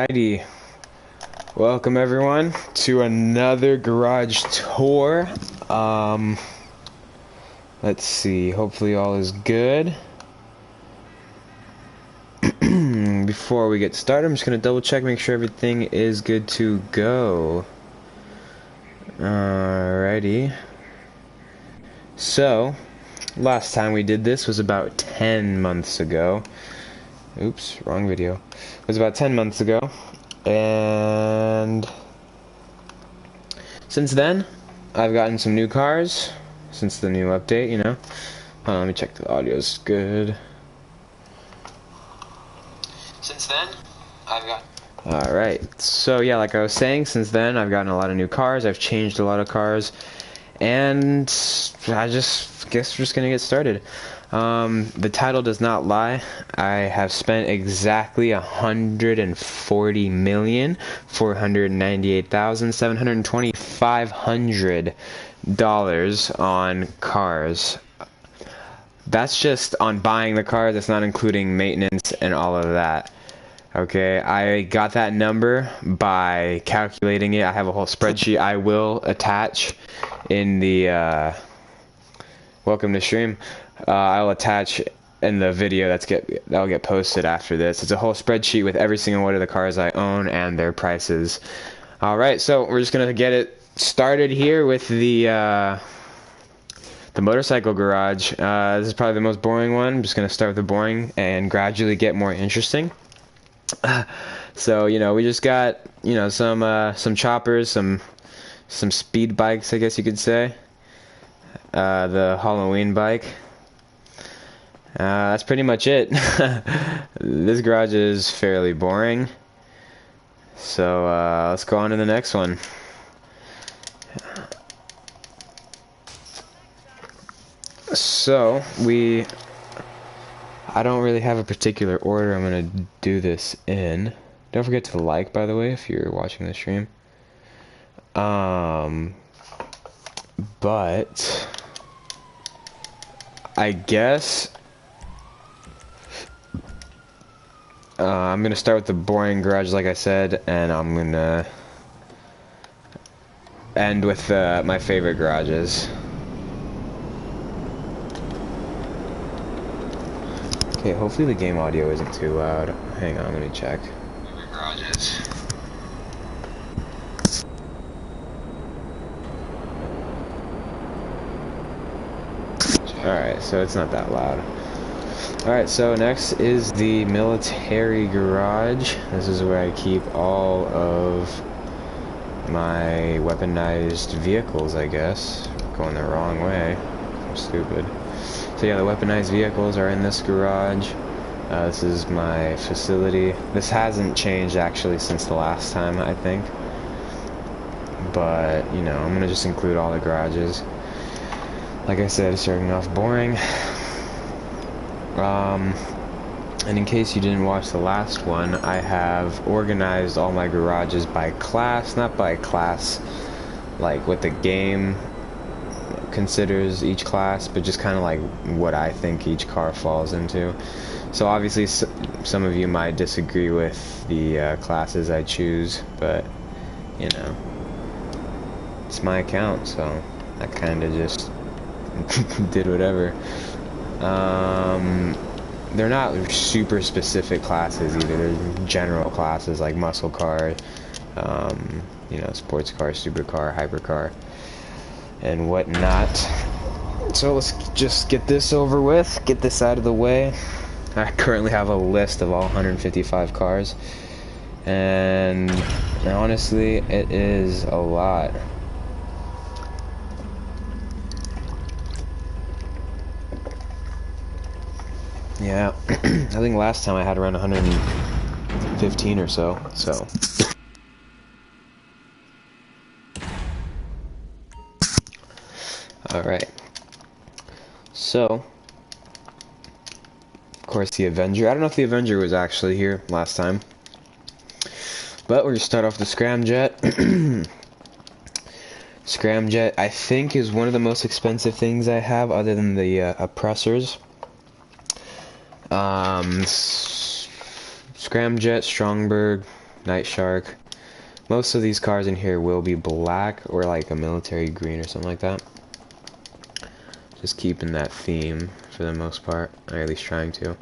Alrighty, welcome everyone to another garage tour. Let's see, hopefully all is good. Before we get started, I'm just gonna double check, make sure everything is good to go. Alrighty. So, last time we did this was about 10 months ago. Oops, wrong video. It was about 10 months ago, and since then, I've gotten some new cars, since the new update, you know. Hold on, let me check the audio's good. Since then, I've got... Alright, so yeah, like I was saying, since then, I've gotten a lot of new cars, I've changed a lot of cars, and I just guess we're just gonna get started. The title does not lie. I have spent exactly $140,498,725 on cars. That's just on buying the car. That's not including maintenance and all of that. Okay, I got that number by calculating it. I have a whole spreadsheet I will attach in the welcome to stream. I'll attach in the video that'll get posted after this. It's a whole spreadsheet with every single one of the cars I own and their prices. Alright, so we're just gonna get it started here with the motorcycle garage. This is probably the most boring one. I'm just gonna start with the boring and gradually get more interesting. So, you know, we just got, you know, some choppers, some speed bikes, I guess you could say. The Halloween bike. That's pretty much it. This garage is fairly boring. So, let's go on to the next one. So, I don't really have a particular order I'm going to do this in. Don't forget to like, by the way, if you're watching the stream. But I guess I'm going to start with the boring garage, like I said, and I'm going to end with my favorite garages. Okay, hopefully the game audio isn't too loud. Hang on, let me check. Favorite garages. Alright, so it's not that loud. Alright, so next is the military garage. This is where I keep all of my weaponized vehicles, I guess. Going the wrong way. I'm stupid. So yeah, the weaponized vehicles are in this garage. This is my facility. This hasn't changed actually since the last time, I think. But, you know, I'm gonna just include all the garages. Like I said, starting off boring. And in case you didn't watch the last one, I have organized all my garages by class, not by class like what the game considers each class, but just kind of like what I think each car falls into. So obviously some of you might disagree with the classes I choose, but you know, it's my account, so I kind of just did whatever. They're not super specific classes either. They're general classes like muscle car, you know, sports car, supercar, hypercar, and whatnot. So let's just get this over with, get this out of the way. I currently have a list of all 155 cars, and honestly, it is a lot. Yeah, I think last time I had around 115 or so. Alright. So, of course, the Avenger. I don't know if the Avenger was actually here last time. But we're going to start off the Scramjet. Scramjet, I think, is one of the most expensive things I have, other than the oppressors. Scramjet, Strongberg, Night Shark. Most of these cars in here will be black or like a military green or something like that. Just keeping that theme for the most part, or at least trying to.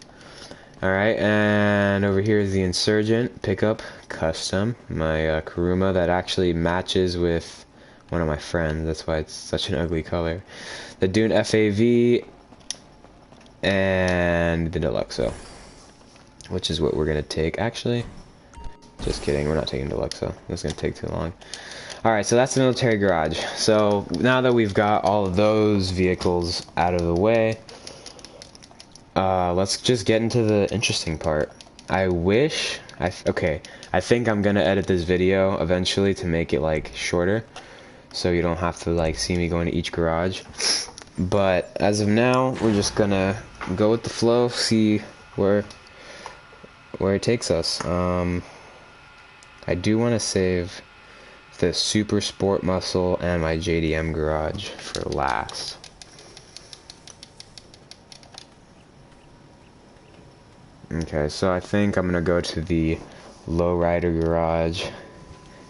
Alright, and over here is the Insurgent pickup custom. My Kuruma that actually matches with one of my friends. That's why it's such an ugly color. The Dune FAV and the Deluxo, which is what we're going to take actually. Just kidding, we're not taking Deluxo. That's going to take too long. Alright, so that's the military garage. So now that we've got all of those vehicles out of the way, let's just get into the interesting part. I think I'm gonna edit this video eventually to make it like shorter, so you don't have to like see me going to each garage. But as of now, we're just gonna go with the flow, see where it takes us. I do want to save the Super Sport Muscle and my JDM garage for last. Okay, so I think I'm gonna go to the lowrider garage,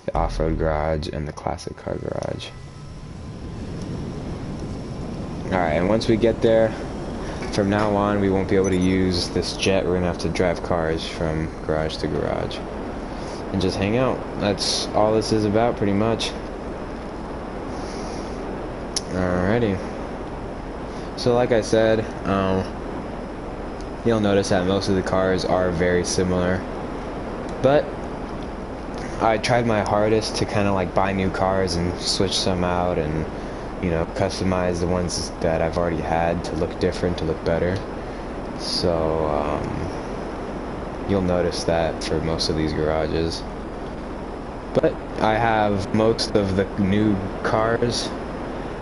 the off-road garage, and the classic car garage. Alright, and once we get there, from now on we won't be able to use this jet. We're gonna have to drive cars from garage to garage and just hang out. That's all this is about, pretty much. Alrighty. So like I said, you'll notice that most of the cars are very similar, but I tried my hardest to kind of like buy new cars and switch some out and, you know, customize the ones that I've already had to look different, to look better. So you'll notice that for most of these garages. But I have most of the new cars,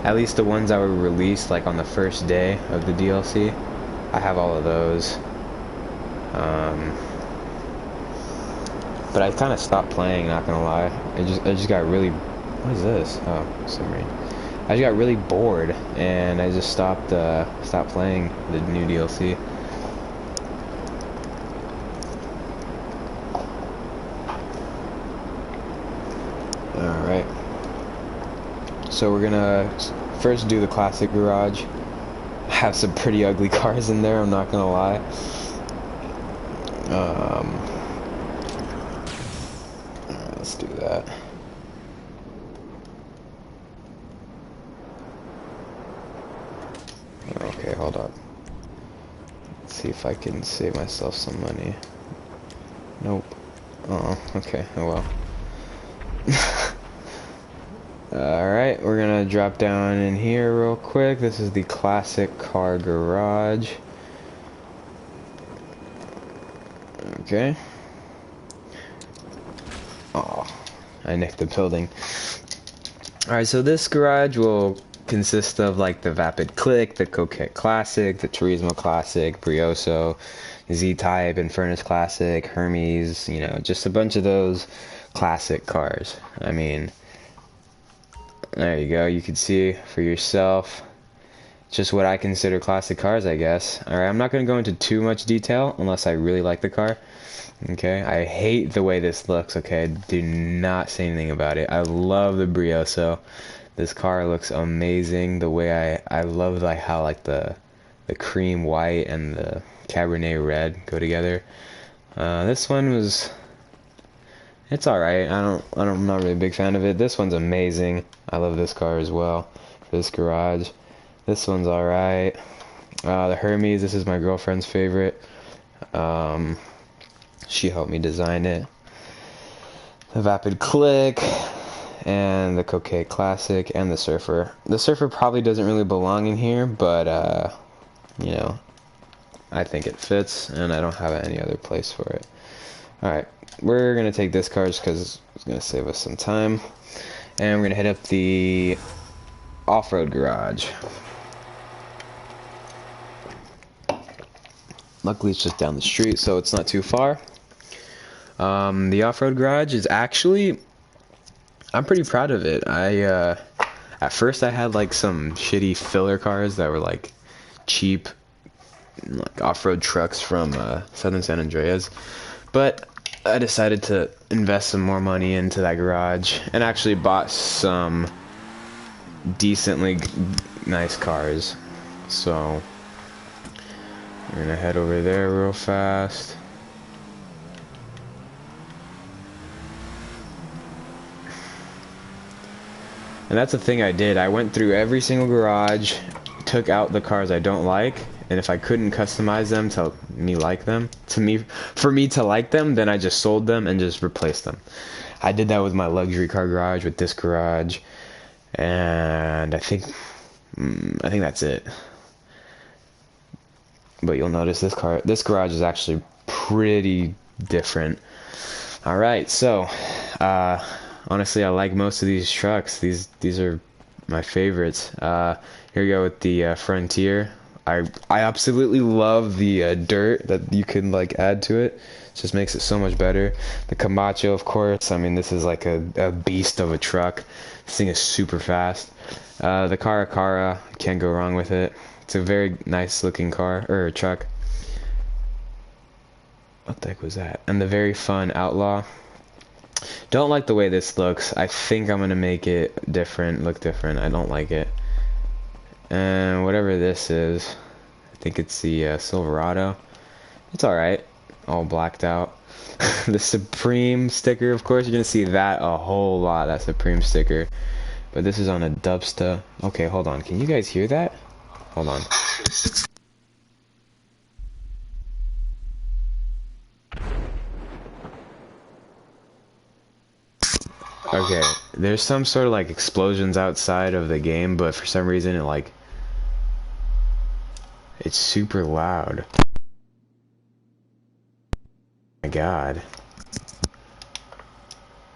at least the ones that were released like on the first day of the DLC. I have all of those. But I kind of stopped playing, not gonna lie. I just got really, what is this? Oh, submarine. I just got really bored and I just stopped playing the new DLC. Alright. So we're gonna first do the classic garage. Have some pretty ugly cars in there, I'm not gonna lie. Let's do that. Okay, hold on. Let's see if I can save myself some money. Nope. Oh, okay, oh well. Alright, we're gonna drop down in here real quick. This is the classic car garage. Okay. Oh, I nicked the building. Alright, so this garage will consist of like the Vapid Click, the Coquette Classic, the Turismo Classic, Brioso, Z-Type, Infernus Classic, Hermes, you know, just a bunch of those classic cars. I mean, there you go, you can see for yourself just what I consider classic cars, I guess. Alright, I'm not going to go into too much detail unless I really like the car. Okay, I hate the way this looks, okay? Do not say anything about it. I love the Brioso. This car looks amazing. The way I love like how like the cream white and the Cabernet red go together. This one was, it's alright. I'm not really a big fan of it. This one's amazing. I love this car as well. This garage. This one's alright. The Hermes, this is my girlfriend's favorite. She helped me design it. The Vapid Click, and the Coquette Classic, and the Surfer. The Surfer probably doesn't really belong in here, but, you know, I think it fits, and I don't have any other place for it. Alright, we're going to take this car just because it's going to save us some time. And we're going to hit up the off-road garage. Luckily, it's just down the street, so it's not too far. The off-road garage is actually, I'm pretty proud of it. At first I had like some shitty filler cars that were like cheap, like off-road trucks from Southern San Andreas, but I decided to invest some more money into that garage and actually bought some decently nice cars. So we're gonna head over there real fast. And that's the thing I did. I went through every single garage, took out the cars I don't like, and if I couldn't customize them to me like them, for me to like them, then I just sold them and just replaced them. I did that with my luxury car garage, with this garage, and I think that's it. But you'll notice this garage is actually pretty different. All right, so honestly, I like most of these trucks. These are my favorites. Here we go with the Frontier. I absolutely love the dirt that you can like add to it. It just makes it so much better. The Camacho, of course. I mean, this is like a beast of a truck. This thing is super fast. The Caracara, can't go wrong with it. It's a very nice looking car or truck. What the heck was that? And the very fun Outlaw. Don't like the way this looks. I think I'm gonna make it look different. I don't like it. And whatever this is, I think it's the Silverado. It's alright. All blacked out. The Supreme sticker, of course, you're gonna see that a whole lot, that Supreme sticker. But this is on a Dubsta. Okay, hold on. Can you guys hear that? Hold on. Okay, there's some sort of like explosions outside of the game, but for some reason it's super loud. My God.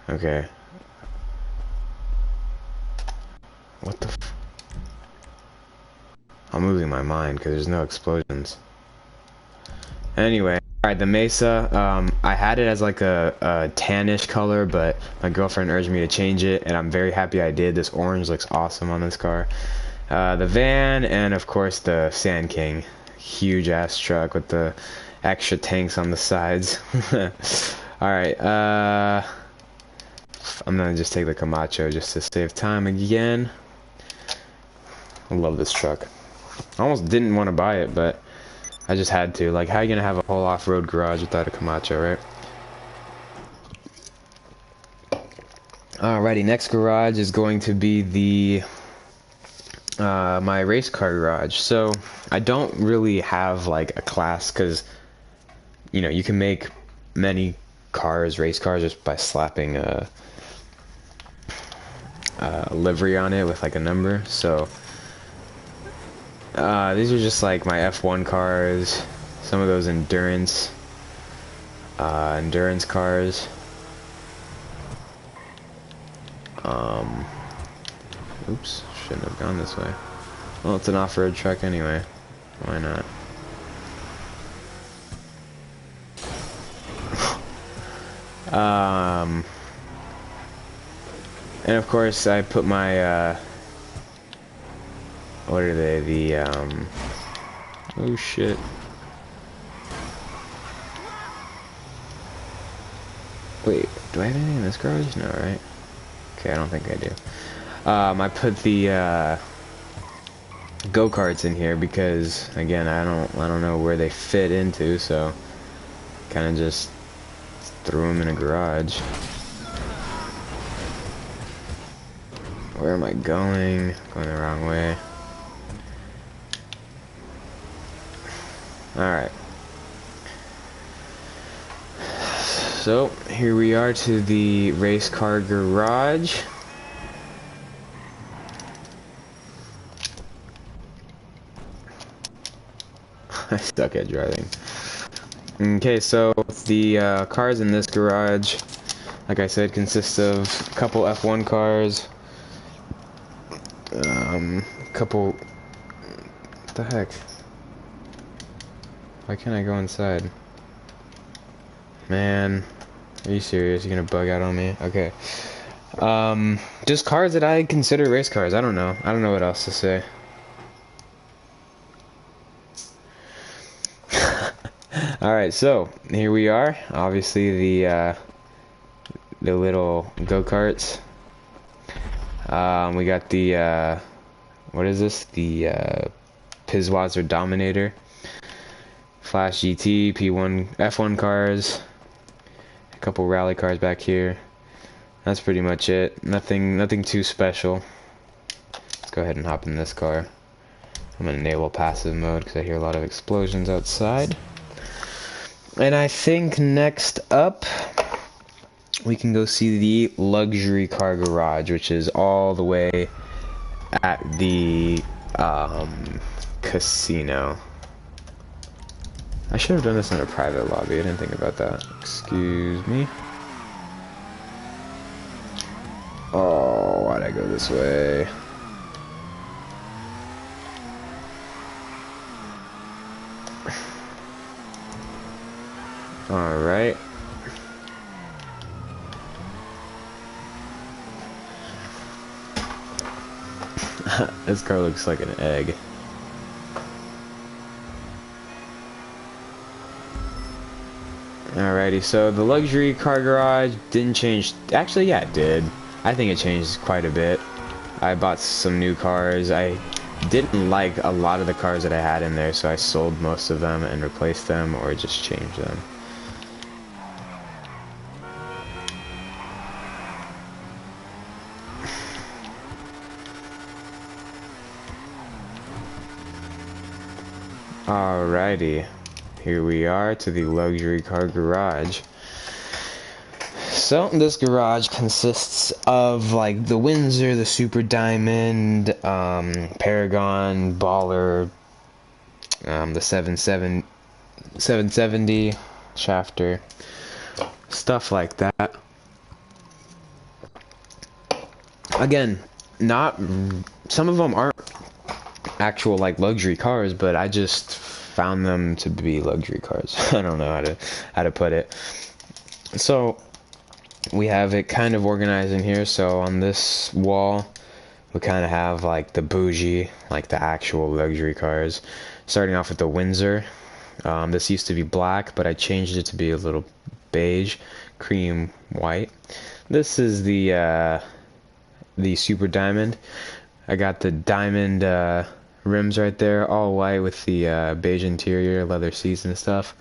Okay. What the f— I'm losing my mind because there's no explosions. Anyway. Alright, the Mesa, I had it as like a tannish color, but my girlfriend urged me to change it, and I'm very happy I did. This orange looks awesome on this car. The van, and of course the Sand King. Huge ass truck with the extra tanks on the sides. Alright, I'm gonna just take the Camacho just to save time again. I love this truck. I almost didn't want to buy it, but I just had to. Like, how are you gonna have a whole off-road garage without a Camacho, right? Alrighty, next garage is going to be the my race car garage. So I don't really have like a class, because you know you can make many race cars, just by slapping a livery on it with like a number. So these are just like my F1 cars, some of those endurance cars. Oops, shouldn't have gone this way. Well, it's an off-road truck anyway. Why not? And of course I put my what are they? The oh shit. Wait, do I have anything in this garage? No, right? Okay, I don't think I do. I put the go-karts in here because, again, I don't know where they fit into, so kind of just threw them in a garage. Where am I going? Going the wrong way. Alright. So, here we are to the race car garage. I suck at driving. Okay, so the cars in this garage, like I said, consist of a couple F1 cars, couple— what the heck? Why can't I go inside? Man, are you serious? You're gonna bug out on me? Okay. Just cars that I consider race cars. I don't know. I don't know what else to say. All right, so here we are. Obviously, the little go-karts. We got the what is this? The Pizwazer Dominator, Flash GT, P1, F1 cars, a couple rally cars back here. That's pretty much it. Nothing too special. Let's go ahead and hop in this car. I'm gonna enable passive mode because I hear a lot of explosions outside. And I think next up, we can go see the luxury car garage, which is all the way at the casino. I should have done this in a private lobby. I didn't think about that. Excuse me. Oh, why'd I go this way? Alright. This car looks like an egg. Alrighty, so the luxury car garage didn't change. Actually, yeah, it did. I think it changed quite a bit. I bought some new cars. I didn't like a lot of the cars that I had in there, so I sold most of them and replaced them or just changed them. Alrighty, here we are to the luxury car garage. So this garage consists of like the Windsor, the Super Diamond, Paragon, Baller, the 770 Shafter, stuff like that. Again, not some of them aren't actual like luxury cars, but I just found them to be luxury cars. I don't know how to put it. So we have it kind of organized in here. So on this wall we kind of have like the bougie, like the actual luxury cars, starting off with the Windsor. This used to be black, but I changed it to be a little beige, cream white. This is the Super Diamond. I got the diamond rims right there, all white with the beige interior, leather seats and stuff,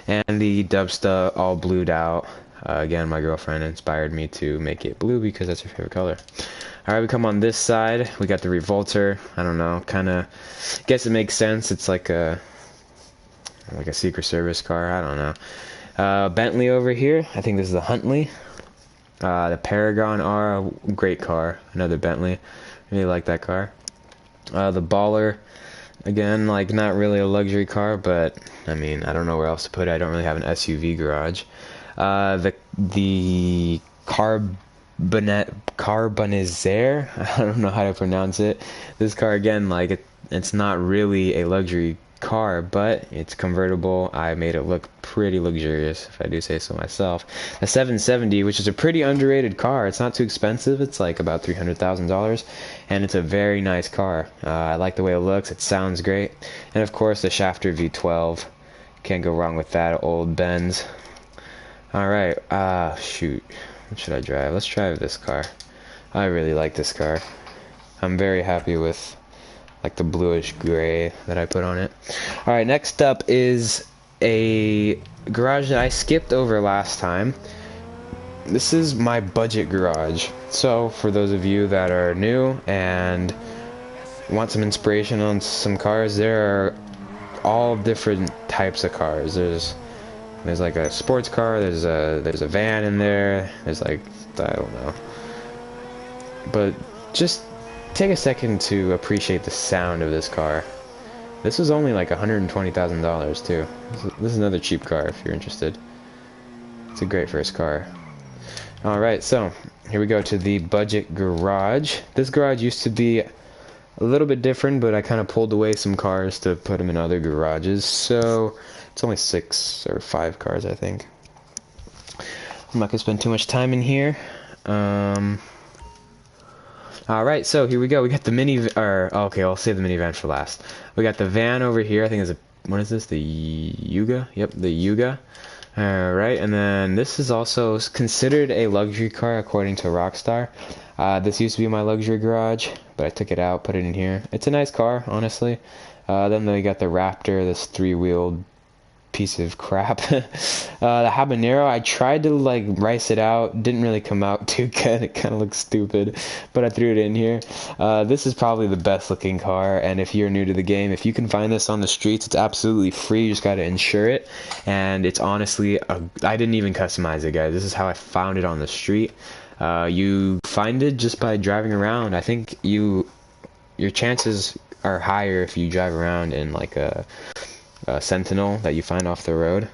and the Dubsta all blued out. Again, my girlfriend inspired me to make it blue because that's her favorite color. Alright, we come on this side. We got the Revolter. I don't know, kind of guess it makes sense. It's like a Secret Service car. I don't know. Bentley over here. I think this is the Huntley. The Paragon R, great car. Another Bentley. Really like that car. The Baller, again, like not really a luxury car, but I mean, I don't know where else to put it. I don't really have an SUV garage. The Carbonizer, I don't know how to pronounce it. This car, again, like it's not really a luxury car, but it's convertible. I made it look pretty luxurious, if I do say so myself. A 770, which is a pretty underrated car. It's not too expensive. It's like about $300,000, and it's a very nice car. I like the way it looks. It sounds great. And of course the Shafter V12, can't go wrong with that. Old Benz. Alright, shoot, what should I drive? Let's drive this car. I really like this car. I'm very happy with like the bluish gray that I put on it. Alright, next up is a garage that I skipped over last time. This is my budget garage. So for those of you that are new and want some inspiration on some cars, there are all different types of cars. There's like a sports car, there's a van in there, there's like, I don't know. But just take a second to appreciate the sound of this car. This was only like $120,000 too. This is another cheap car if you're interested. It's a great first car. Alright, so here we go to the budget garage. This garage used to be a little bit different, but I kind of pulled away some cars to put them in other garages, so it's only 6 or 5 cars, I think. I'm not gonna spend too much time in here. Alright, so here we go. We got the okay, I'll save the minivan for last. We got the van over here. I think it's what is this? The Yuga? Yep, the Yuga. Alright, and then this is also considered a luxury car according to Rockstar. This used to be my luxury garage, but I took it out, put it in here. It's a nice car, honestly. Then they got the Raptor, this three-wheeled piece of crap. The Habanero, I tried to like rice it out, didn't really come out too good. It kind of looks stupid, but I threw it in here. This is probably the best looking car, and if you're new to the game, if you can find this on the streets, it's absolutely free. You just got to insure it, and it's honestly I didn't even customize it, guys. This is how I found it on the street. You find it just by driving around. I think your chances are higher if you drive around in like a Sentinel that you find off the road.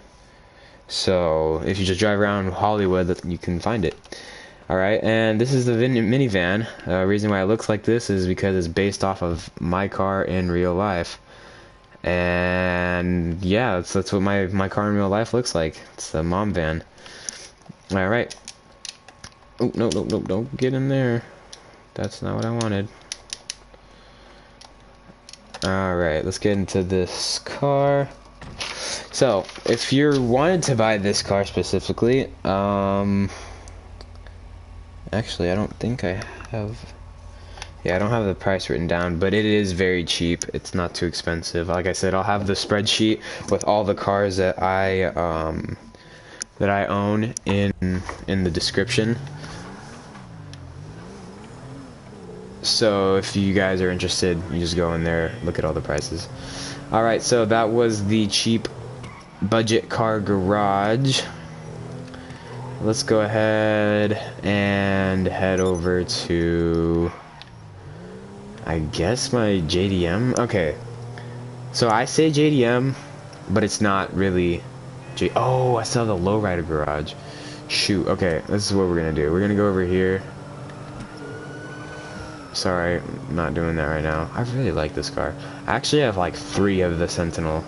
So if you just drive around Hollywood, you can find it. Alright, and this is the minivan. Reason why it looks like this is because it's based off of my car in real life. And yeah, that's what my car in real life looks like. It's the mom van. Alright. Oh, no, don't get in there. That's not what I wanted. Alright, let's get into this car. So, if you're wanted to buy this car specifically, actually, I don't think I have, yeah, I don't have the price written down, but it is very cheap. It's not too expensive. Like I said, I'll have the spreadsheet with all the cars that I own in the description. So if you guys are interested, you just go in there, look at all the prices. Alright, so that was the cheap budget car garage. Let's go ahead and head over to, I guess, my JDM. Okay, so I say JDM, but it's not really oh, I still have the lowrider garage. Shoot, okay, this is what we're gonna do. We're gonna go over here. Sorry, I'm not doing that right now. I really like this car. I actually have like 3 of the Sentinel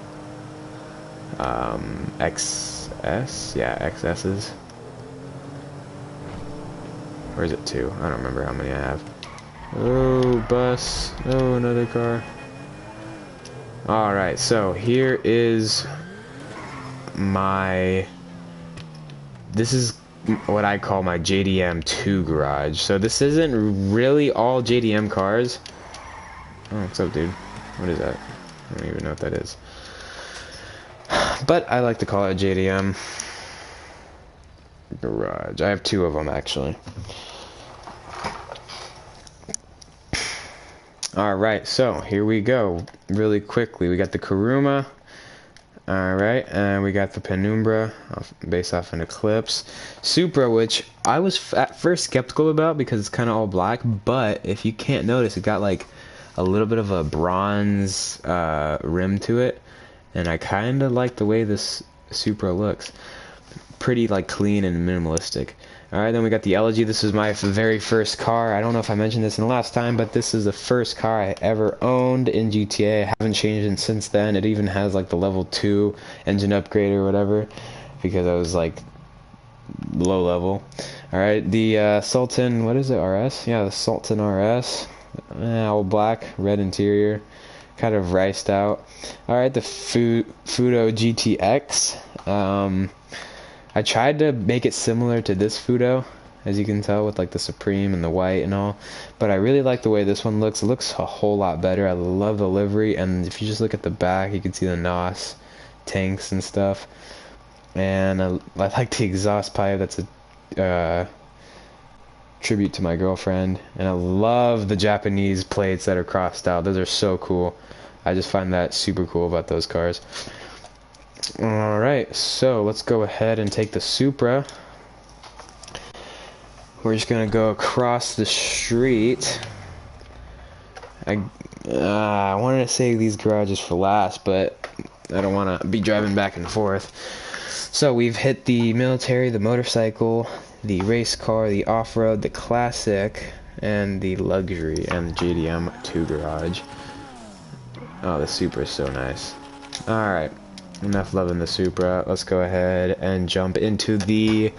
XS? Yeah, XS's. Or is it 2? I don't remember how many I have. Oh, bus. Oh, another car. Alright, so here is this is what I call my JDM 2 garage. So this isn't really all JDM cars. Oh, what's up, dude? What is that? I don't even know what that is. But I like to call it JDM garage. I have 2 of them, actually. Alright, so here we go. Really quickly, we got the Kuruma. Alright, and we got the Penumbra, based off an Eclipse. Supra, which I was at first skeptical about because it's kind of all black, but if you can't notice, it got like a little bit of a bronze rim to it, and I kind of like the way this Supra looks. Pretty like clean and minimalistic. Alright, then we got the Elegy. This is my very first car. I don't know if I mentioned this in the last time, but this is the first car I ever owned in GTA. I haven't changed it since then. It even has like the level 2 engine upgrade or whatever, because I was like low level. Alright, the Sultan, what is it, RS? Yeah, the Sultan RS. All black, red interior, kind of riced out. Alright, the Fudo GTX. I tried to make it similar to this Fudo, as you can tell, with like the Supreme and the white and all, but I really like the way this one looks. It looks a whole lot better. I love the livery, and if you just look at the back, you can see the NOS tanks and stuff, and I like the exhaust pipe. That's a tribute to my girlfriend, and I love the Japanese plates that are crossed out. Those are so cool. I just find that super cool about those cars. Alright, so let's go ahead and take the Supra. We're just gonna go across the street. I wanted to save these garages for last, but I don't want to be driving back and forth. So we've hit the military, the motorcycle, the race car, the off-road, the classic, and the luxury, and the JDM 2 garage. Oh, the Supra is so nice. Alright. Enough loving the Supra. Let's go ahead and jump into the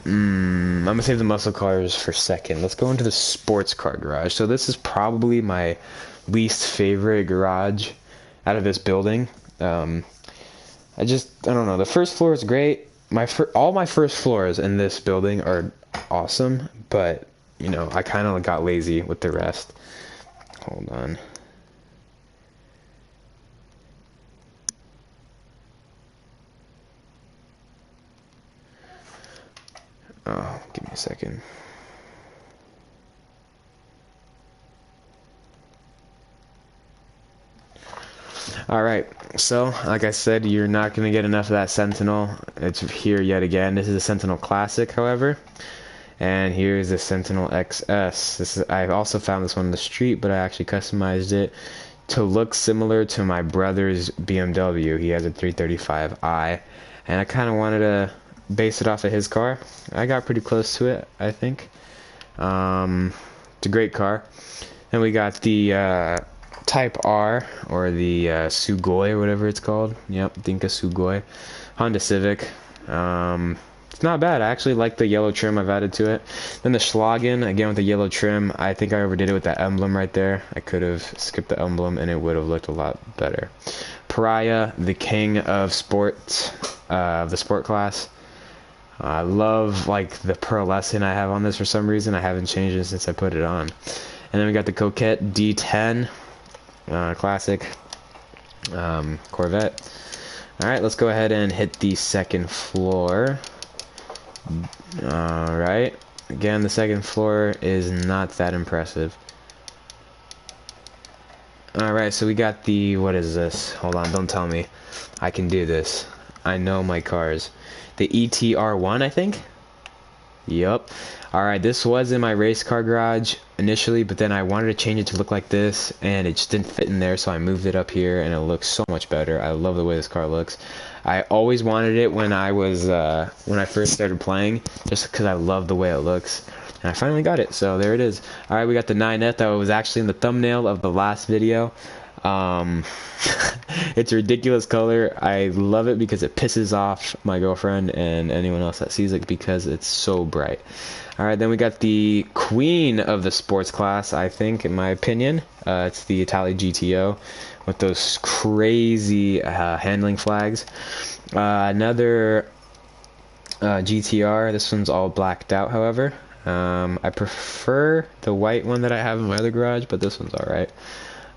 I'm gonna save the muscle cars for second. Let's go into the sports car garage. So this is probably my least favorite garage out of this building. I don't know. The first floor is great. All my first floors in this building are awesome, but you know, I kind of got lazy with the rest. Hold on. Oh, give me a second. Alright, so like I said, you're not going to get enough of that Sentinel. It's here yet again. This is a Sentinel Classic, however. And here's the Sentinel XS. I also found this one in the street, but I actually customized it to look similar to my brother's BMW. He has a 335i, and I kind of wanted to base it off of his car. I got pretty close to it, I think. It's a great car. And we got the Type R, or the Sugoi, or whatever it's called. Yep, Dinka Sugoi. Honda Civic. It's not bad. I actually like the yellow trim I've added to it. Then the Schlagen, again with the yellow trim. I think I overdid it with that emblem right there. I could have skipped the emblem and it would have looked a lot better. Pariah, the king of sports, the sport class. I love like the pearlescent I have on this for some reason. I haven't changed it since I put it on. And then we got the Coquette D10 classic Corvette. Alright, let's go ahead and hit the second floor. Alright, again, the second floor is not that impressive. Alright, so we got the, what is this? Hold on, don't tell me. I can do this. I know my cars. The ETR1, I think? Yup. Alright, this was in my race car garage initially, but then I wanted to change it to look like this, and it just didn't fit in there, so I moved it up here, and it looks so much better. I love the way this car looks. I always wanted it when I was, when I first started playing, just because I love the way it looks. And I finally got it, so there it is. Alright, we got the 9F that was actually in the thumbnail of the last video. It's a ridiculous color. I love it because it pisses off my girlfriend and anyone else that sees it because it's so bright. Alright, then we got the queen of the sports class, I think, in my opinion. It's the Italia GTO with those crazy handling flags. Another GTR. This one's all blacked out, however. I prefer the white one that I have in my other garage, but this one's alright.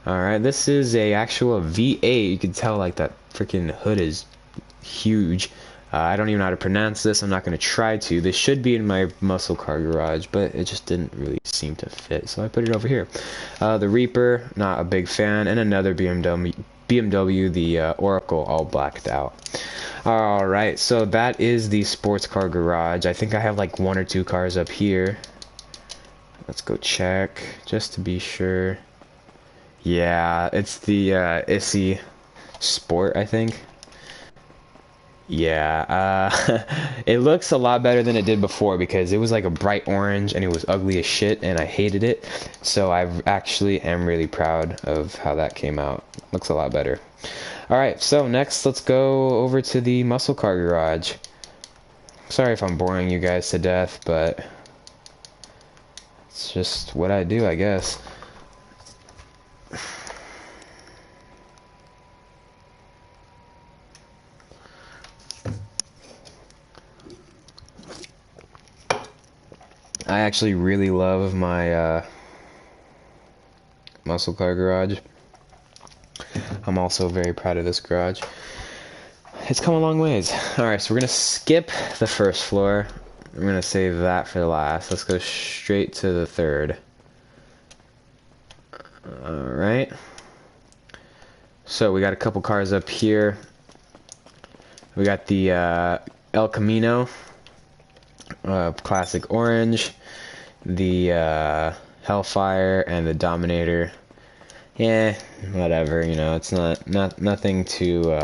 Alright, this is a actual V8. You can tell like that freaking hood is huge. I don't even know how to pronounce this. I'm not going to try to. This should be in my muscle car garage, but it just didn't really seem to fit, so I put it over here. The Reaper, not a big fan, and another BMW, the Oracle, all blacked out. Alright, so that is the sports car garage. I think I have like 1 or 2 cars up here. Let's go check, just to be sure. Yeah, it's the Issy Sport, I think. Yeah, it looks a lot better than it did before because it was like a bright orange and it was ugly as shit and I hated it. So I actually am really proud of how that came out. Looks a lot better. Alright, so next let's go over to the muscle car garage. Sorry if I'm boring you guys to death, but it's just what I do, I guess. I actually really love my muscle car garage. I'm also very proud of this garage. It's come a long ways. Alright, so we're going to skip the first floor. We're going to save that for last. Let's go straight to the third. Alright. So we got a couple cars up here. We got the El Camino. Classic orange, the Hellfire, and the Dominator. Yeah, whatever, you know, it's nothing too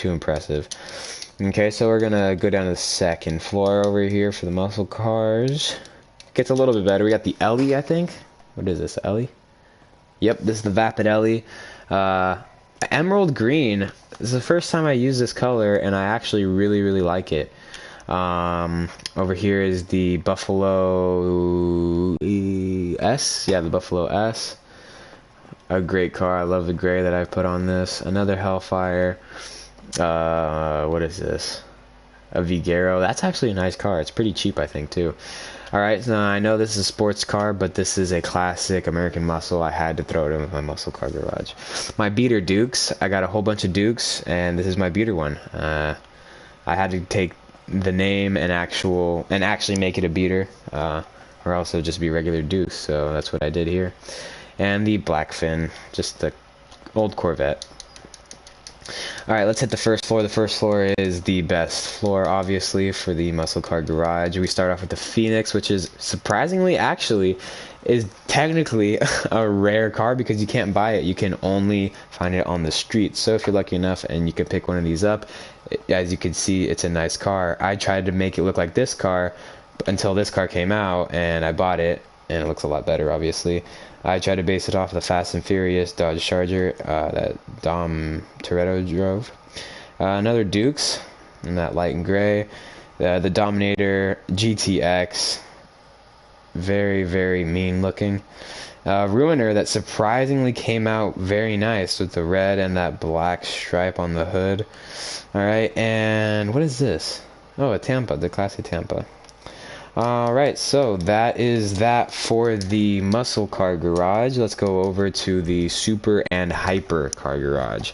impressive. Okay, so we're gonna go down to the second floor over here for the muscle cars. Gets a little bit better. We got the Ellie, I think. What is this, Ellie? Yep, this is the Vapid Ellie. Emerald green. This is the first time I use this color, and I actually really like it. Over here is the Buffalo S. Yeah, the Buffalo S. a great car. I love the gray that I put on this. Another Hellfire. What is this? A Vigero. That's actually a nice car. It's pretty cheap, I think, too. Alright, so I know this is a sports car, but this is a classic American muscle. I had to throw it in with my muscle car garage. My beater Dukes. I got a whole bunch of Dukes, and this is my beater one. I had to take the name and actually make it a beater, or else it would just be regular Dukes, so that's what I did here. And the Blackfin, just the old Corvette. Alright, let's hit the first floor. The first floor is the best floor, obviously, for the muscle car garage. We start off with the Phoenix, which is surprisingly, actually, is technically a rare car because you can't buy it. You can only find it on the street. So if you're lucky enough and you can pick one of these up, as you can see, it's a nice car. I tried to make it look like this car until this car came out, and I bought it, and it looks a lot better, obviously. I tried to base it off the Fast and Furious Dodge Charger that Dom Toretto drove. Another Dukes in that light and gray. The Dominator GTX, very, very mean looking. Ruiner that surprisingly came out very nice with the red and that black stripe on the hood. Alright, and what is this? Oh, a Tampa, the classic Tampa. Alright, so that is that for the muscle car garage. Let's go over to the super and hyper car garage.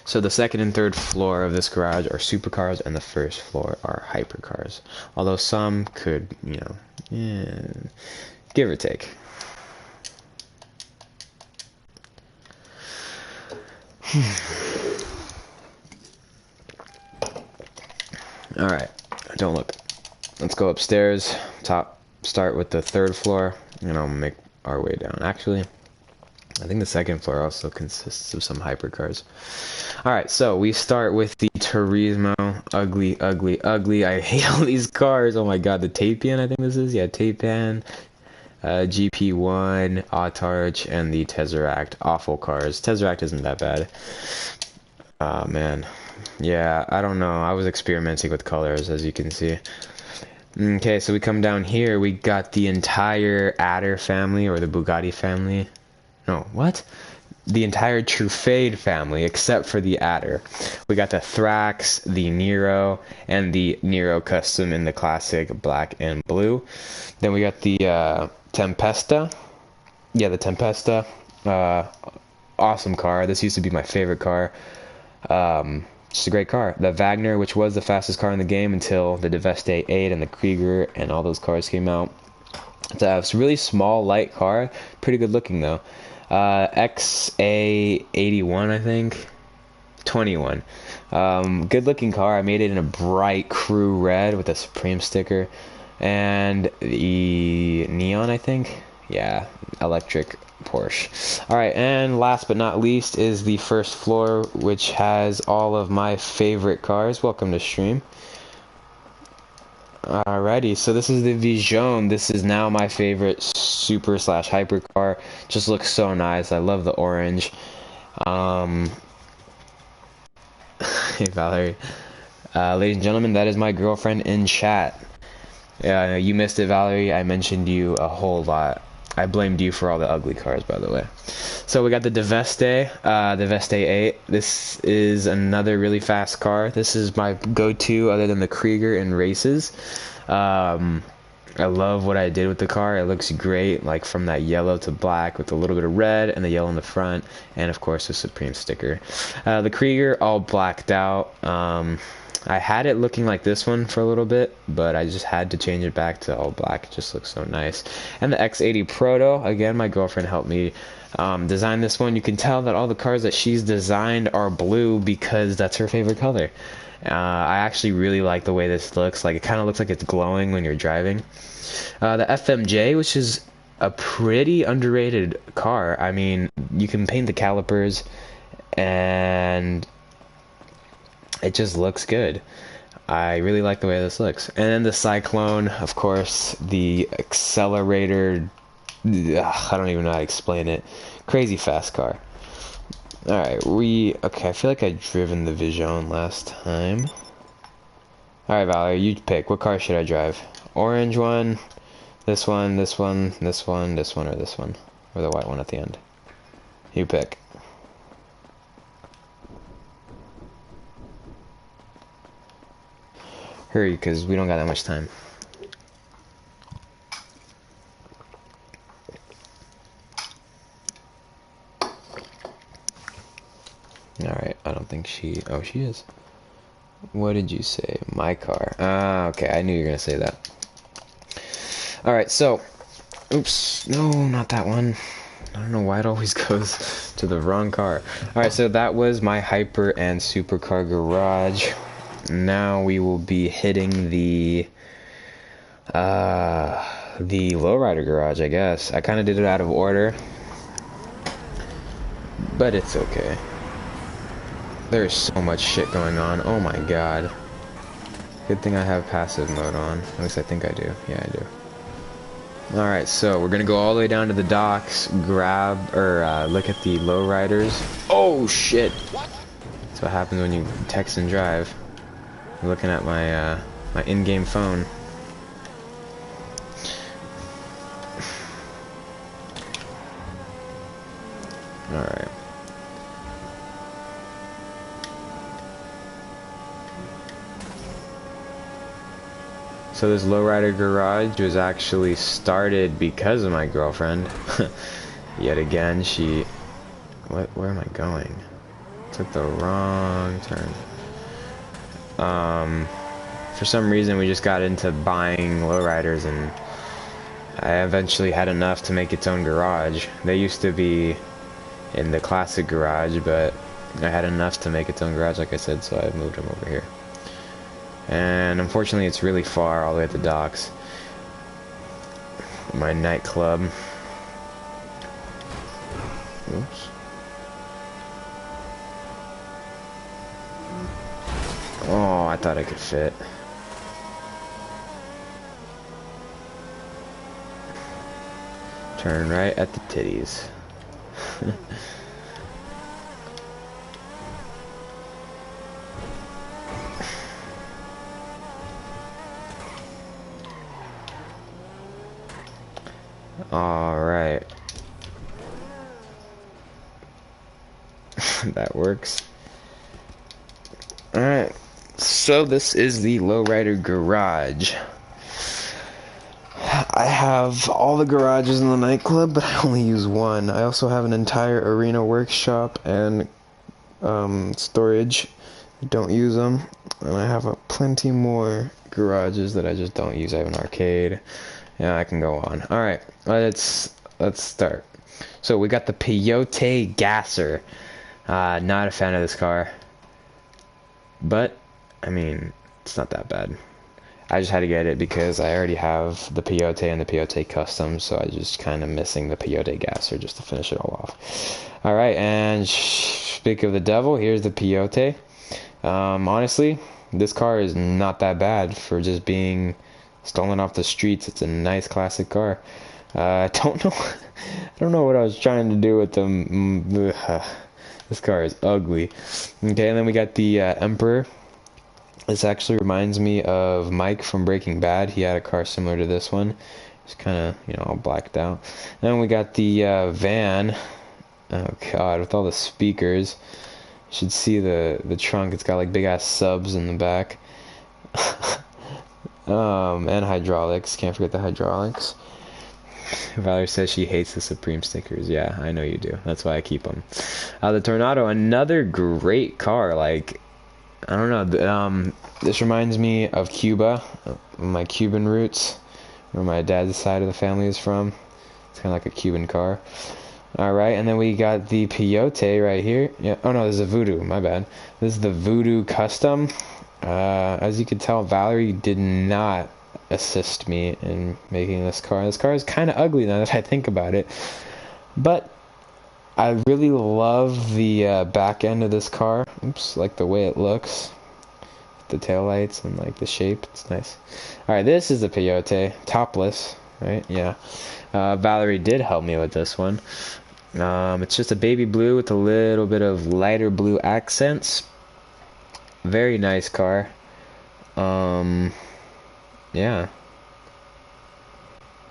So the second and third floor of this garage are supercars, and the first floor are hypercars. Although some could, you know, give or take. Alright, don't look. Let's go upstairs. Start with the third floor, and I'll make our way down. Actually, I think the second floor also consists of some hypercars. Alright, so we start with the Turismo. Ugly, ugly, ugly. I hate all these cars. Oh my god, the Tapian, I think this is. Yeah, Tapian, GP1, Autarch, and the Tesseract. Awful cars. Tesseract isn't that bad. Oh man. Yeah, I don't know. I was experimenting with colors, as you can see. Okay, so we come down here. We got the entire Adder family, or the Bugatti family. No, what? The entire Truffade family, except for the Adder. We got the Thrax, the Nero, and the Nero Custom in the classic black and blue. Then we got the Tempesta. Yeah, the Tempesta. Awesome car. This used to be my favorite car. Just a great car. The Wagner, which was the fastest car in the game until the Deveste 8 and the Krieger and all those cars came out. It's a really small, light car. Pretty good looking, though. XA81, I think. 21. Good looking car. I made it in a bright crew red with a Supreme sticker. And the Neon, I think. Yeah, electric Porsche. Alright, and last but not least is the first floor, which has all of my favorite cars. Welcome to stream. Alrighty, so this is the Vision. This is now my favorite super slash hyper car. Just looks so nice. I love the orange. Hey Valerie. Ladies and gentlemen, that is my girlfriend in chat. You missed it, Valerie. I mentioned you a whole lot. I blamed you for all the ugly cars, by the way. So we got the Deveste, the Veste 8. This is another really fast car. This is my go-to other than the Krieger in races. I love what I did with the car. It looks great, like from that yellow to black with a little bit of red and the yellow in the front, and of course the Supreme sticker. The Krieger all blacked out. I had it looking like this one for a little bit, but I just had to change it back to all black. It just looks so nice. And the X80 Proto, again, my girlfriend helped me design this one. You can tell that all the cars that she's designed are blue because that's her favorite color. I actually really like the way this looks. Like, it kind of looks like it's glowing when you're driving. The FMJ, which is a pretty underrated car. I mean, you can paint the calipers and it just looks good. I really like the way this looks. And then the Cyclone, of course, the accelerator. I don't even know how to explain it. Crazy fast car. Alright, okay, I feel like I'd driven the Vision last time. Alright, Valerie, you pick. What car should I drive? Orange one, this one, this one, this one, this one, or this one? Or the white one at the end? You pick. Hurry, because we don't got that much time. Alright, I don't think she... Oh, she is. What did you say? My car. Ah, okay, I knew you were going to say that. Alright, so... Oops. No, not that one. I don't know why it always goes to the wrong car. Alright, so that was my hyper and supercar garage. Now we will be hitting the lowrider garage, I guess. I kind of did it out of order, but it's okay. There's so much shit going on. Oh my god. Good thing I have passive mode on. At least I think I do. Yeah, I do. Alright, so we're gonna go all the way down to the docks, grab, or look at the lowriders. Oh shit! That's what happens when you text and drive. I'm looking at my, my in-game phone. Alright. So this lowrider garage was actually started because of my girlfriend. Yet again, she... Where am I going? Took the wrong turn. For some reason we just got into buying lowriders, and I eventually had enough to make its own garage. They used to be in the classic garage, but I had enough to make its own garage, like I said, so I moved them over here. And unfortunately it's really far, all the way at the docks. My nightclub. Oops. Oh, I thought I could fit. Turn right at the titties. Alright. That works. Alright. So this is the lowrider garage. I have all the garages in the nightclub, but I only use one. I also have an entire arena workshop and storage. I don't use them. And I have plenty more garages that I just don't use. I have an arcade. Yeah, I can go on. Alright, let's start. So we got the Peyote Gasser. Not a fan of this car. But, I mean, it's not that bad. I just had to get it because I already have the Peyote and the Peyote Custom, so I just kind of missing the Peyote Gasser just to finish it all off. Alright, and speak of the devil, here's the Peyote. Honestly, this car is not that bad for just being stolen off the streets. It's a nice classic car. I don't know what I was trying to do with them. This car is ugly. Okay, and then we got the Emperor. This actually reminds me of Mike from Breaking Bad. He had a car similar to this one. It's kind of, you know, all blacked out. And then we got the van. Oh god, with all the speakers. You should see the trunk. It's got like big ass subs in the back. And hydraulics. Can't forget the hydraulics. Valerie says she hates the Supreme stickers. Yeah, I know you do. That's why I keep them. The Tornado, another great car. Like, I don't know. This reminds me of Cuba, my Cuban roots, where my dad's side of the family is from. It's kind of like a Cuban car. Alright, and then we got the Peyote right here. Yeah. Oh no, this is a Voodoo. My bad. This is the Voodoo Custom. As you can tell, Valerie did not assist me in making this car. This car is kind of ugly now that I think about it. But I really love the back end of this car. Oops, like the way it looks. The taillights and like the shape. It's nice. Alright, this is the Peyote. Topless, right? Yeah. Valerie did help me with this one. It's just a baby blue with a little bit of lighter blue accents. Very nice car. Yeah.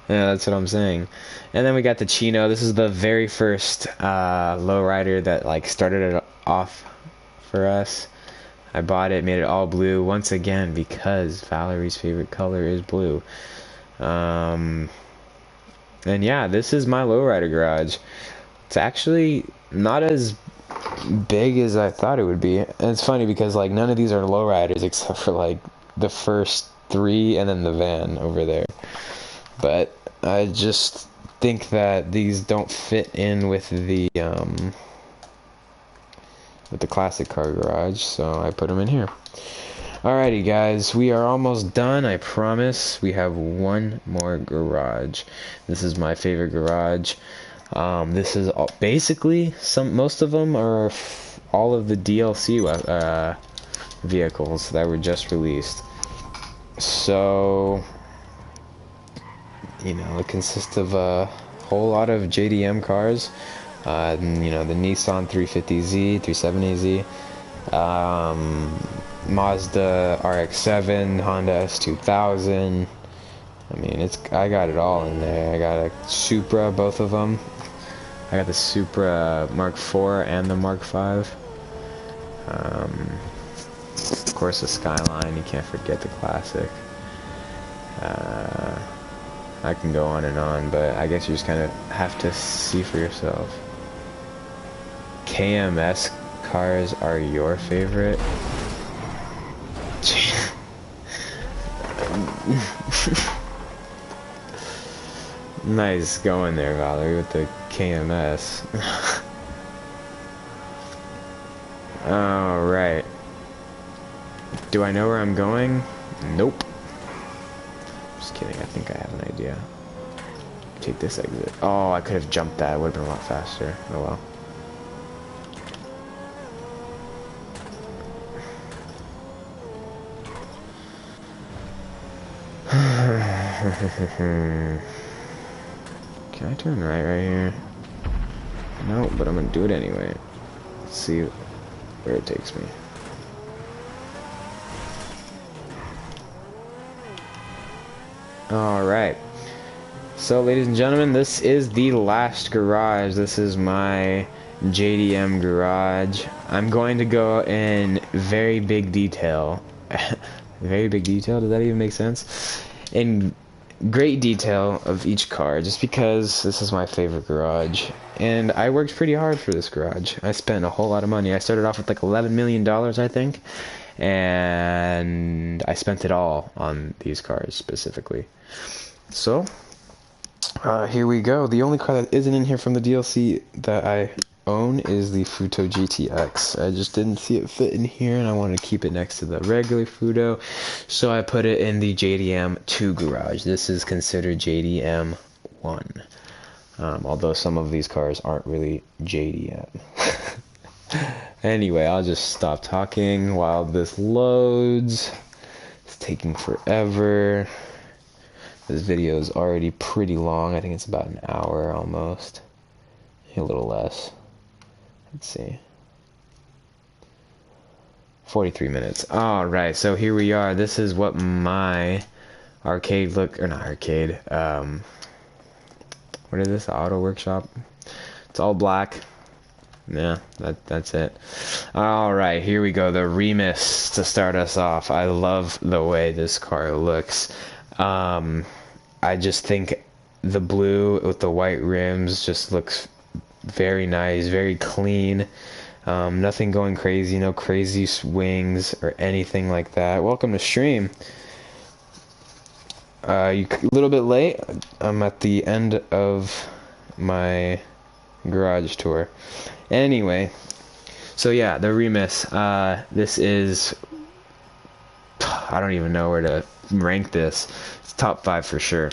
Yeah, that's what I'm saying. And then we got the Chino. This is the very first lowrider that like started it off for us. I bought it, made it all blue once again because Valerie's favorite color is blue. And yeah, this is my lowrider garage. It's actually not as big as I thought it would be. And it's funny because like none of these are lowriders except for like the first three and then the van over there. But I just think that these don't fit in with the classic car garage, so I put them in here. Alrighty guys, we are almost done, I promise. We have one more garage. This is my favorite garage. This is basically most of them are all of the DLC vehicles that were just released. So, you know, it consists of a whole lot of JDM cars. You know, the Nissan 350Z, 370Z, Mazda RX-7, Honda S2000. I mean, I got it all in there. I got a Supra, both of them. I got the Supra Mark IV and the Mark V. Of course, the Skyline. You can't forget the classic. I can go on and on, but I guess you just kind of have to see for yourself. KMS cars are your favorite? Nice going there, Valerie, with the KMS. Alright. Do I know where I'm going? Nope. Just kidding, I think I have an idea. Take this exit. Oh, I could have jumped that. It would have been a lot faster. Oh well. Can I turn right here? No, but I'm gonna do it anyway. Let's see where it takes me. Alright. So, ladies and gentlemen, this is the last garage. This is my JDM garage. I'm going to go in very big detail. Very big detail? Does that even make sense? In great detail of each car, just because this is my favorite garage. And I worked pretty hard for this garage. I spent a whole lot of money. I started off with like $11 million, I think. And I spent it all on these cars specifically. So, here we go. The only car that isn't in here from the DLC that I own is the Futo GTX. I just didn't see it fit in here, and I wanted to keep it next to the regular Futo, so I put it in the JDM 2 garage. This is considered JDM 1, although some of these cars aren't really JDM. Anyway, I'll just stop talking while this loads. It's taking forever. This video is already pretty long. I think it's about an hour almost. A little less. Let's see. 43 minutes. Alright, so here we are. This is what my arcade look, or not arcade, what is this, auto workshop? It's all black. Yeah, that's it. Alright, here we go. The Remus to start us off. I love the way this car looks. I just think the blue with the white rims just looks very nice, very clean. Nothing going crazy, no crazy swings or anything like that. Welcome to stream. You a little bit late. I'm at the end of my garage tour. Anyway, so yeah, the Remus. This is, I don't even know where to rank this. It's top 5 for sure.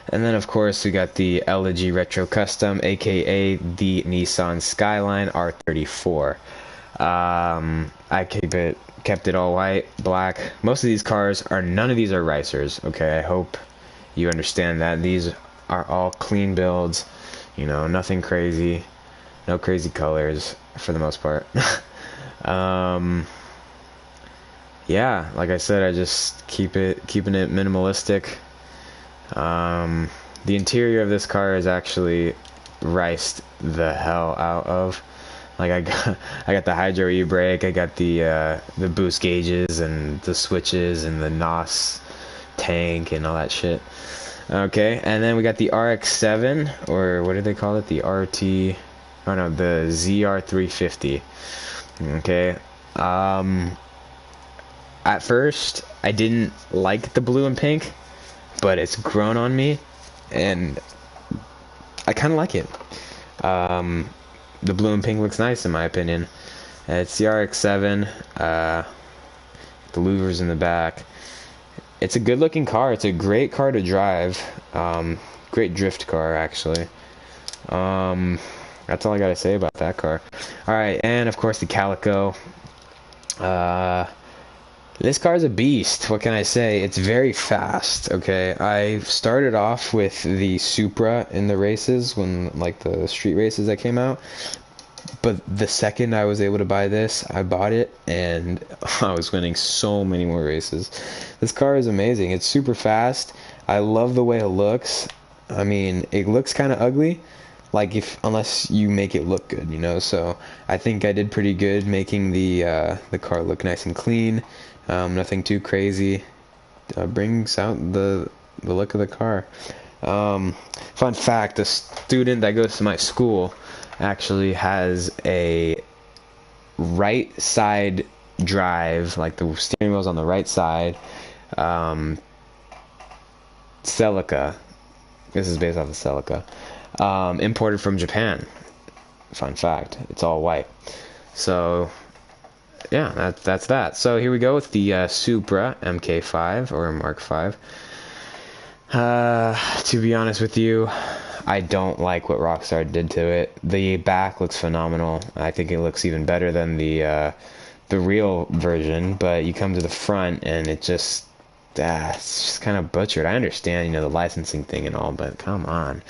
And then of course we got the Elegy Retro Custom, aka the Nissan Skyline R34. I kept it all white, black. Most of these cars are, none of these are ricers, okay? I hope you understand that. These are all clean builds, You know, nothing crazy, no crazy colors for the most part. um, yeah, like I said, I just keeping it minimalistic. The interior of this car is actually riced the hell out of. Like I got the hydro e-brake, I got the boost gauges and the switches and the NOS tank and all that shit. Okay, and then we got the RX-7, or what do they call it? The RT, oh no, the ZR350. Okay, at first I didn't like the blue and pink, but it's grown on me, and I kind of like it. The blue and pink looks nice in my opinion. It's the RX-7, the louvers in the back. It's a good looking car. It's a great car to drive. Great drift car actually. That's all I gotta say about that car. Alright, and of course the Calico. This car is a beast. What can I say? It's very fast. Okay, I started off with the Supra in the races, when like the street races that came out. But the second I was able to buy this, I bought it, and I was winning so many more races. This car is amazing. It's super fast. I love the way it looks. I mean, it looks kind of ugly, like unless you make it look good, you know. So I think I did pretty good making the car look nice and clean. Nothing too crazy. Brings out the look of the car. Fun fact: a student that goes to my school actually has a right side drive, like the steering wheel's on the right side. Celica. This is based off of Celica. Imported from Japan. Fun fact: it's all white. So yeah, that's that. So here we go with the Supra MK5 or Mark 5. To be honest with you, I don't like what Rockstar did to it. The back looks phenomenal. I think it looks even better than the real version, but you come to the front and it's just kind of butchered. I understand, you know, the licensing thing and all, but come on.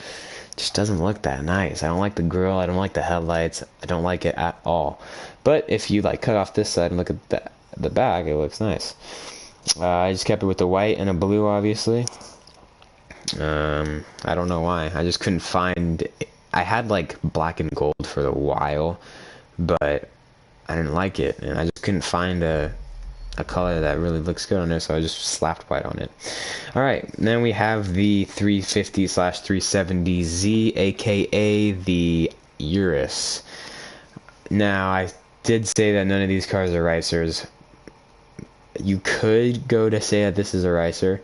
It just doesn't look that nice. I don't like the grille. I don't like the headlights. I don't like it at all. But if you like cut off this side and look at the back, it looks nice. I just kept it with the white and a blue, obviously. I don't know why. I just couldn't find. I had like black and gold for a while, but I didn't like it, and I just couldn't find a color that really looks good on there, so I just slapped white on it. Alright, then we have the 350/370Z, aka the Urus. Now, I did say that none of these cars are racers. You could go to say that this is a racer,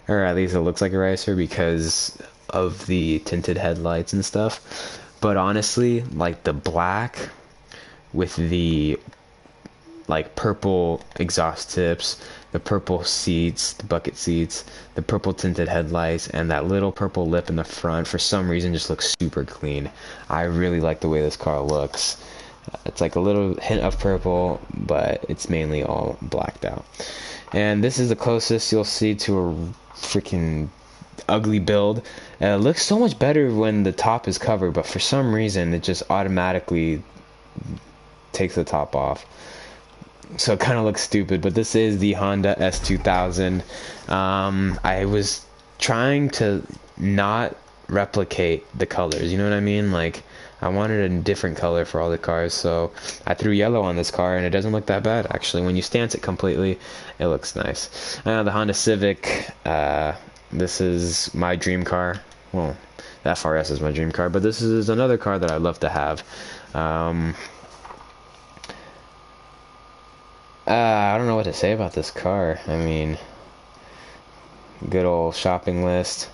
or at least it looks like a racer because of the tinted headlights and stuff. But honestly, like the black with the like purple exhaust tips, the purple seats, the bucket seats, the purple tinted headlights, and that little purple lip in the front, for some reason just looks super clean. I really like the way this car looks. It's like a little hint of purple, but it's mainly all blacked out. And this is the closest you'll see to a freaking ugly build. It looks so much better when the top is covered, but for some reason it just automatically takes the top off. So it kind of looks stupid, but this is the Honda S2000. I was trying to not replicate the colors, you know what I mean? Like, I wanted a different color for all the cars, so I threw yellow on this car, and it doesn't look that bad, actually. When you stance it completely, it looks nice. The Honda Civic, this is my dream car. Well, the FRS is my dream car, but this is another car that I'd love to have. I don't know what to say about this car. I mean, good old shopping list.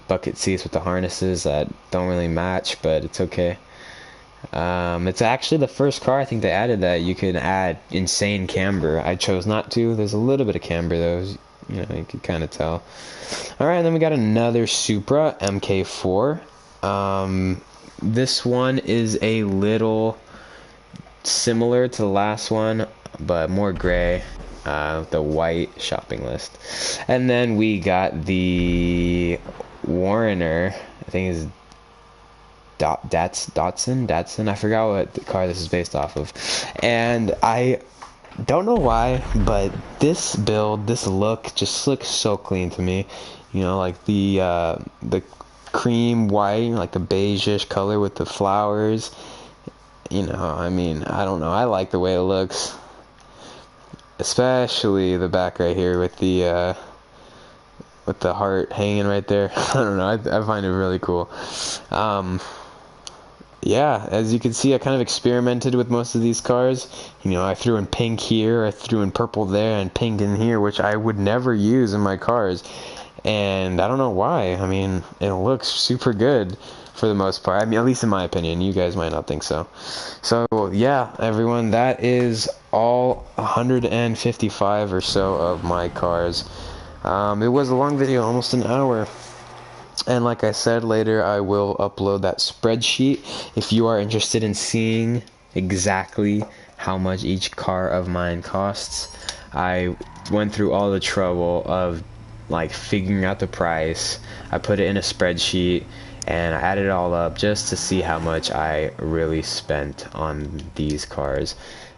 Bucket seats with the harnesses that don't really match, but it's okay. It's actually the first car I think they added that you can add insane camber. I chose not to. There's a little bit of camber though, you know, you can kind of tell. Alright, then we got another Supra MK4. This one is a little similar to the last one, but more gray, the white shopping list. And then we got the Warrener, I think is Datsun. I forgot what the car this is based off of, and I don't know why, but this build, this look, just looks so clean to me. You know, like the cream white, like the beige-ish color with the flowers. You know, I mean, I don't know. I like the way it looks, especially the back right here with the heart hanging right there. I don't know. I find it really cool. Yeah, as you can see, I kind of experimented with most of these cars. You know, I threw in pink here, I threw in purple there, and pink in here, which I would never use in my cars. And I don't know why. I mean, it looks super good for the most part. I mean, at least in my opinion. You guys might not think so. So, yeah, everyone, that is all 155 or so of my cars. It was a long video, almost an hour. And like I said, later I will upload that spreadsheet if you are interested in seeing exactly how much each car of mine costs. I went through all the trouble of like figuring out the price. I put it in a spreadsheet and I added it all up just to see how much I really spent on these cars.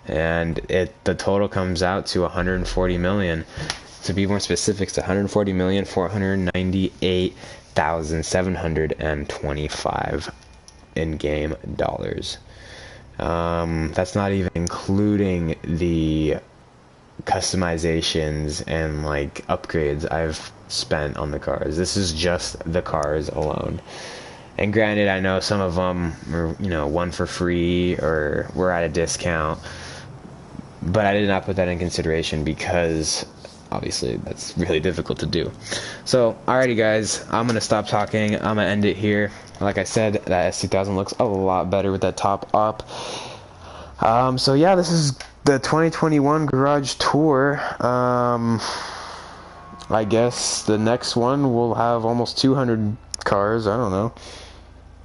And the total comes out to 140 million. To be more specific, it's 140,498,725 in-game dollars. That's not even including the customizations and like upgrades I've spent on the cars. This is just the cars alone. And granted, I know some of them were, you know, one for free or were at a discount, but I did not put that in consideration because obviously that's really difficult to do. So alrighty guys, I'm gonna stop talking. I'm gonna end it here. Like I said, that S2000 looks a lot better with that top up. So yeah, this is the 2021 garage tour. I guess the next one will have almost 200 cars. I don't know,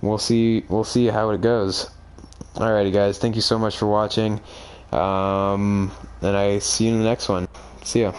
we'll see how it goes. Alrighty guys, thank you so much for watching, and I see you in the next one. See ya.